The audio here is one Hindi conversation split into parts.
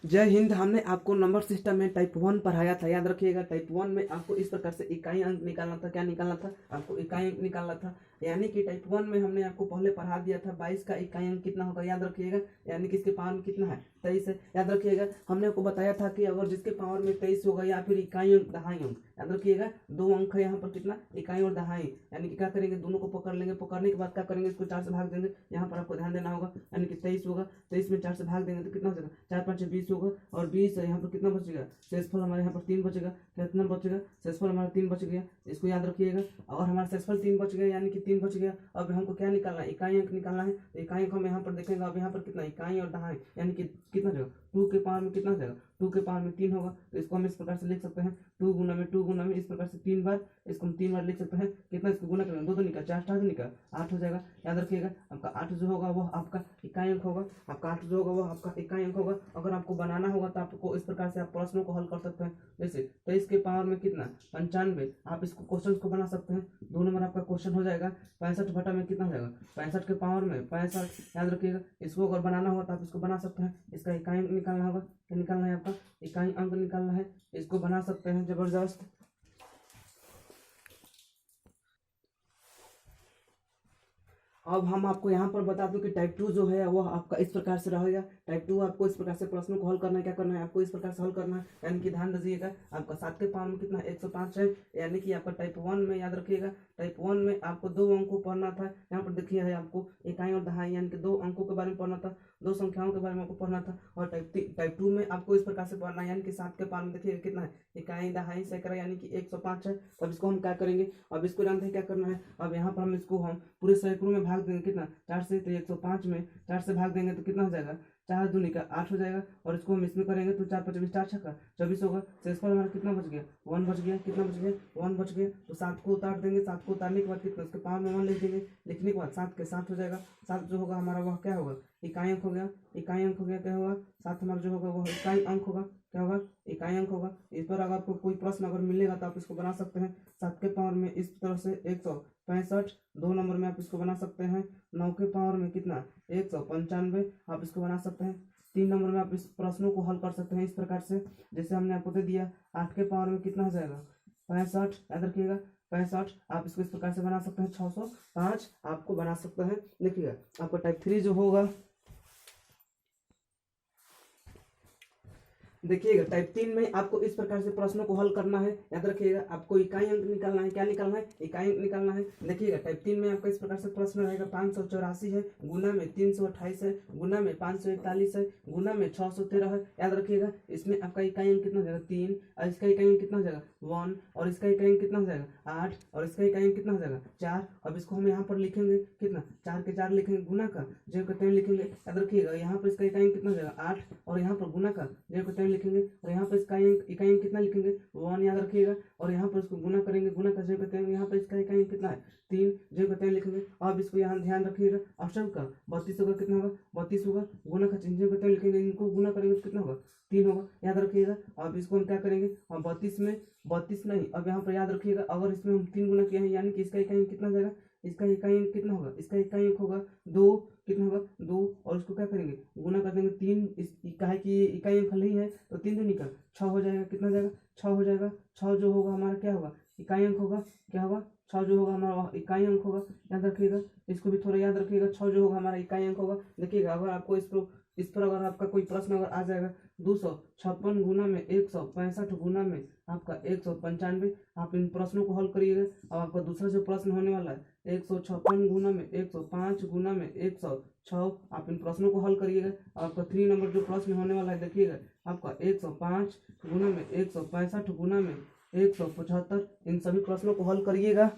जय हिंद। हमने आपको नंबर सिस्टम में टाइप 1 पढ़ाया था, याद रखिएगा। टाइप 1 में आपको इस प्रकार से इकाई अंक निकालना था। क्या निकालना था? आपको इकाई अंक निकालना था। यानी कि टाइप 1 में हमने आपको पहले पढ़ा दिया था 22 का इकाई अंक कितना होगा, याद रखिएगा। यानी कि इसके पावर में कितना है, 23 है, याद रखिएगा। हमने आपको बताया था कि अगर जिसके पावर में 23 होगा या फिर इकाई अंक दहाई अंक, याद रखिएगा। दो अंक है यहाँ पर, कितना, इकाई और दहाई। यानी कि क्या करेंगे, दोनों को पकड़ लेंगे। पकड़ने के बाद क्या करेंगे, इसको 4 से भाग देंगे। यहाँ पर आपको ध्यान देना होगा। यानी कि 23 होगा, 23 में 4 से भाग देंगे तो कितना हो जाएगा, 4 5 20 होगा। और 20 यहाँ पर कितना बचेगा, शेषफल हमारे यहाँ पर 3 बचेगा। कितना बचेगा, शेषफल हमारा 3 बच गया, इसको याद रखिएगा। और हमारा शेषफल 3 बच गया, यानी कि 3 बच गया। अब हमको क्या निकालना है, इकाई अंक निकालना है। तो इकाई अंक हम यहाँ पर देखेंगे। अब यहाँ पर कितना, इकाई और दहाई, यानी कि कितना हो जाएगा, 2 के पावर में कितना हो जाएगा, 2 के पावर में 3 होगा। तो इसको हम इस प्रकार से लिख सकते हैं, 2 गुना में 2 गुना में, इस प्रकार से 3 बार इसको हम 3 बार लिख सकते हैं। कितना, इसको गुना करेंगे, 2 2 निकला, 4 4 निकला, 8 हो जाएगा। याद रखिएगा, आपका 8 जो होगा वो आपका इकाई अंक होगा। आपका 8 जो होगा वो आपका इकाई अंक होगा। अगर आपको बनाना होगा तो आपको इस प्रकार से आप प्रश्नों को हल कर सकते हैं। जैसे 23 के पावर में कितना, 95, आप इसको क्वेश्चन को बना सकते हैं। 2 नंबर आपका क्वेश्चन हो जाएगा। 65 बटा में कितना हो जाएगा, 65 के पावर में 65, याद रखिएगा। इसको अगर बनाना हो तो आप इसको बना सकते हैं। इसका इकाई अंक निकालना होगा। क्या निकालना है, आपका इकाई अंक निकालना है। इसको बना सकते हैं, जबरदस्त। अब हम आपको यहाँ पर बता दूं कि टाइप 2 जो है वो आपका इस प्रकार से रहेगा। टाइप 2 आपको इस प्रकार से प्रश्नों को हल करना है। क्या करना है, आपको इस प्रकार से हल करना है। यानी कि ध्यान दीजिएगा, आपका 7 के पावर में कितना, 105 है। यानी कि आपका टाइप 1 में, याद रखिएगा, टाइप 1 में आपको 2 अंकों पढ़ना था। यहाँ पर देखिए है आपको इकाई और दहाई, यानी कि 2 अंकों के बारे में पढ़ना था, 2 संख्याओं के बारे में आपको पढ़ना था। और टाइप 2 में आपको इस प्रकार से पढ़ना है। यानी कि 7 के पावर में देखिएगा कितना है, इकाई दहाई सैकड़ा, यानी कि 105 है। अब इसको हम क्या करेंगे, अब इसको जानते हैं क्या करना है। अब यहाँ पर हम इसको हम पूरे सैकड़ों में भाग देंगे। कितना, 4 से, तो 105 में 4 से भाग देंगे तो कितना हो जाएगा, 4 दूनी का 8 हो जाएगा। और इसको हम इसमें करेंगे तो 4 25 4 छक्का 24 होगा। शेषफल हमारा कितना बच गया, 1 बच गया। कितना बच गया, 1 बच गया। तो 7 को उतार देंगे। 7 को उतारने के बाद कितना, उसके पावर में 1 लिख देंगे। लिखने के बाद 7 के 7 हो जाएगा। 7 जो होगा हमारा वह क्या होगा, इकाई अंक हो गया। इकाई अंक हो गया, क्या होगा, 7 हमारा जो होगा वह इकाई अंक होगा। क्या होगा, इकाई अंक होगा। इस पर अगर आपको कोई प्रश्न अगर मिलेगा तो आप इसको बना सकते हैं। 7 के पावर में इस तरह से 165, 2 नंबर में आप इसको बना सकते हैं। 9 के पावर में कितना, 195, आप इसको बना सकते हैं। 3 नंबर में आप इस प्रश्नों को हल कर सकते हैं इस प्रकार से, जैसे हमने आपको दे दिया। 8 के पावर में कितना हो जाएगा, 65, याद रखिएगा, 65। आप इसको इस प्रकार से बना सकते हैं, 605 आपको बना सकते हैं। देखिएगा, आपका टाइप 3 जो होगा, देखिएगा, टाइप 3 में आपको इस प्रकार से प्रश्नों को हल करना है। याद रखिएगा, आपको इकाई अंक निकालना है। क्या निकालना है, इकाई अंक निकालना है। देखिएगा, टाइप 3 में आपका इस प्रकार से प्रश्न रहेगा, 584 है, गुना में 328 है, गुना में 541 है, गुना में 613 है। याद रखिएगा, इसमें आपका इकाई अंक कितना हो जाएगा, 3, और इसका इकाई अंक कितना हो जाएगा, 1, और इसका इकाई अंक कितना हो जाएगा, 8, और इसका इकाई अंक कितना हो जाएगा, 4। अब इसको हम यहाँ पर लिखेंगे, कितना, 4 के 4 लिखेंगे, गुना का जो कहते हैं लिखेंगे। याद रखिएगा, यहाँ पर इसका इकाई अंक कितना हो जाएगा, 8, और यहाँ पर गुना का जो कहते हैं लिखेंगे। और यहाँ पर इसका इकाई अंक कितना लिखेंगे, 1, याद रखिएगा। और यहाँ पर इसको गुना करेंगे, गुना का जो कहते हैं, यहाँ पर इसका इकाई अंक कितना है, 3, जो कहते हैं लिखेंगे। अब इसको यहाँ ध्यान रखिएगा, अष्टक का 32 होगा, कितना होगा, 32 होगा। गुना का चिन्ह जो कहते हैं लिखेंगे, इनको गुना करेंगे तो कितना होगा, 3 होगा, याद रखिएगा। अब इसको हम क्या करेंगे, हम 32 में 32 नहीं, अब यहाँ पर याद रखिएगा, अगर इसमें हम 3 गुना किए हैं, यानी कि इसका इकाई अंक कितना हो जाएगा, इसका इकाई अंक कितना होगा, इसका इकाई अंक होगा 2, कितना होगा, 2। और उसको क्या करेंगे, गुना कर देंगे 3, इस इकाई की इकाई अंक नहीं है तो 3 दूनी का 6 हो जाएगा। कितना हो जाएगा, 6 हो जाएगा। 6 जो होगा हमारा क्या होगा, इकाई अंक होगा। क्या होगा, 6 जो होगा हमारा इकाई अंक होगा। याद रखिएगा, इसको भी थोड़ा याद रखिएगा। 6 जो होगा हमारा इकाई अंक होगा। देखिएगा, अगर आपको इस पर अगर आपका कोई प्रश्न अगर आ जाएगा, 256 गुना में 165 गुना में आपका 195, आप इन प्रश्नों को हल करिएगा। और आपका दूसरा जो प्रश्न होने वाला है, 156 गुना में 105 गुना में 106, आप इन प्रश्नों को हल करिएगा। और आपका 3 नंबर जो प्रश्न होने वाला है, देखिएगा, आपका 105 गुना में 165 गुना में 175, इन सभी प्रश्नों को हल करिएगा।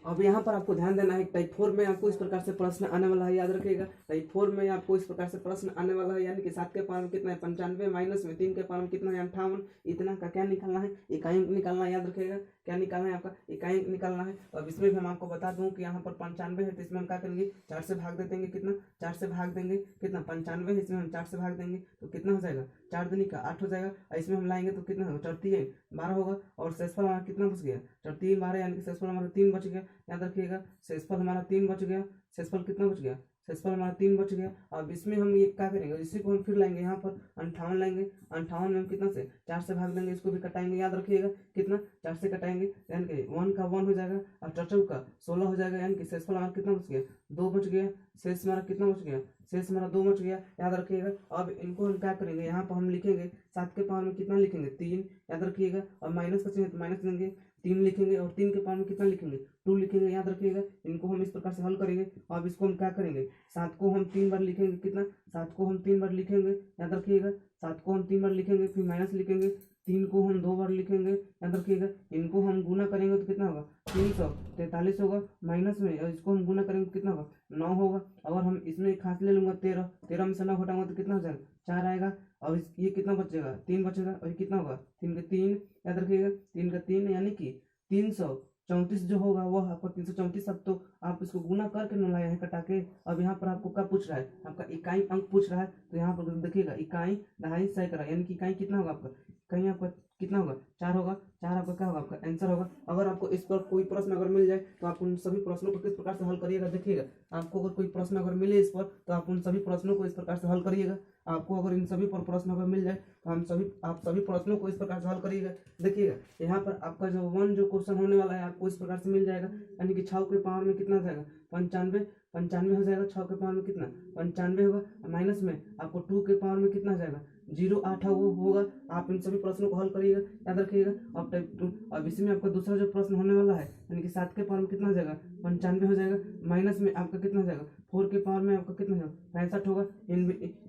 अब यहाँ पर आपको ध्यान देना है, टाइप 4 में आपको इस प्रकार से प्रश्न आने वाला है। याद रखिएगा, टाइप 4 में आपको इस प्रकार से प्रश्न आने वाला है। यानी कि 7 के पावर में कितना है, 95, माइनस में 3 के पावर में कितना है, 58, इतना का क्या निकालना है, इकाई अंक निकालना है। याद रखिएगा, क्या निकालना है, आपका इकाई अंक निकालना है। अब इसमें भी हम आपको बता दूं कि यहाँ पर 95 है, तो इसमें हम क्या करेंगे, 4 से भाग दे देंगे। कितना, 4 से भाग देंगे। कितना, 95 है, इसमें हम 4 से भाग देंगे तो कितना हो जाएगा, 4 दूनी का 8 हो जाएगा। और इसमें हम लाएंगे तो कितना होगा, 4 3 12 होगा। और शेषफल हमारा कितना बच गया, जब 3 बार है यानी कि शेषफल हमारा 3 बच गया। याद रखिएगा शेषफल हमारा 3 बच गया। शेषफल कितना बच गया? शेषफल हमारा 3 बच गया। अब इसमें हम ये क्या करेंगे, इसी को हम फिर लाएंगे यहाँ पर 58 लाएंगे। 58 में हम कितना से 4 से भाग देंगे, इसको भी कटाएंगे। याद रखिएगा कितना 4 से कटाएंगे यानी कि 1 का 1 हो जाएगा और 4 का 16 हो जाएगा। यानी कि शेषफल हमारा कितना बच गया? 2 बच गया। शेष हमारा कितना बच गया? शेष हमारा 2 बच गया। याद रखिएगा अब इनको हम क्या करेंगे, यहाँ पर हम लिखेंगे 7 के पावर में कितना लिखेंगे? 3। याद रखिएगा और माइनस का चाहिए तो माइनस देंगे, 3 लिखेंगे और 3 के पावर में कितना लिखेंगे? 2 लिखेंगे। याद रखिएगा इनको हम इस प्रकार से हल करेंगे। अब इसको हम क्या करेंगे, 7 को हम 3 बार लिखेंगे। कितना? 7 को हम 3 बार लिखेंगे। याद रखिएगा 7 को हम 3 बार लिखेंगे, फिर माइनस लिखेंगे। 3 को हम 2 बार लिखेंगे। याद रखिएगा इनको हम गुना करेंगे तो कितना होगा? 343 होगा। माइनस में और इसको हम गुना करेंगे तो कितना होगा? 9 होगा। अगर हम इसमें एक हाथ ले लूंगा 13, 13 में से 9 घटाऊंगा तो कितना हो जाएगा? 4 आएगा। और ये कितना बचेगा? 3 बचेगा। और ये कितना होगा? 3 के 3। याद रखिएगा 3 का 3 यानी कि 334 जो होगा वह आपका 334। अब तो आप इसको गुना करके न लाए हैं कटा के। अब यहाँ पर आपको क्या पूछ रहा है? आपका इकाई अंक पूछ रहा है। तो यहाँ पर देखिएगा इकाई, दहाई, सैकड़ा यानी कि इकाई कितना होगा आपका? इकाई आपका कितना होगा? 4 होगा। 4 आपका क्या होगा? आपका आंसर होगा। अगर आपको इस पर कोई प्रश्न अगर मिल जाए तो आप उन सभी प्रश्नों को किस प्रकार से हल करिएगा, देखिएगा आपको अगर कोई प्रश्न अगर मिले इस पर तो आप उन सभी प्रश्नों को इस प्रकार से हल करिएगा। आपको अगर इन सभी पर प्रश्न अगर मिल जाए तो आप सभी प्रश्नों को इस प्रकार से हल करिएगा। देखिएगा यहाँ पर आपका जो 1 जो क्वेश्चन होने वाला है आपको इस प्रकार से मिल जाएगा। यानी कि 6 के पावर में कितना जाएगा? 95। 95 हो जाएगा। 6 के पावर में कितना? 95 होगा। माइनस में आपको 2 के पावर में कितना जाएगा? 08 होगा। आप इन सभी प्रश्नों को हल करिएगा। याद रखिएगा अब टाइप 2। अब इसमें आपका दूसरा जो प्रश्न होने वाला है यानी कि 7 के पावर में कितना जाएगा? 95 हो जाएगा। माइनस में आपका कितना जाएगा? 4 के पावर में आपका कितना जाएगा? 65 होगा।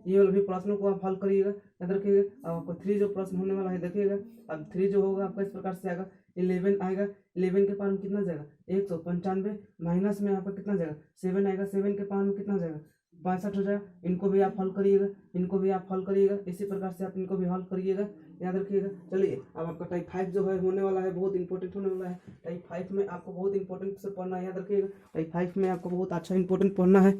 ये वाले भी प्रश्नों को आप हल करिएगा। याद रखिएगा अब आपको 3 जो प्रश्न होने वाला है देखिएगा। अब 3 जो होगा आपका इस प्रकार से आएगा। 11 आएगा। 11 के पावर में कितना जाएगा? 195। माइनस में आपका कितना जाएगा? 7 आएगा। 7 के पावर में कितना जाएगा? 62 हो जाएगा। इनको भी आप हल करिएगा। इनको भी आप हल करिएगा। इसी प्रकार से आप इनको भी हल करिएगा। याद रखिएगा। चलिए अब आपका टाइप 5 जो है होने वाला है, बहुत इंपॉर्टेंट होने वाला है। टाइप 5 में आपको बहुत इंपॉर्टेंट से पढ़ना है। याद रखिएगा टाइप 5 में आपको बहुत अच्छा इंपॉर्टेंट पढ़ना है।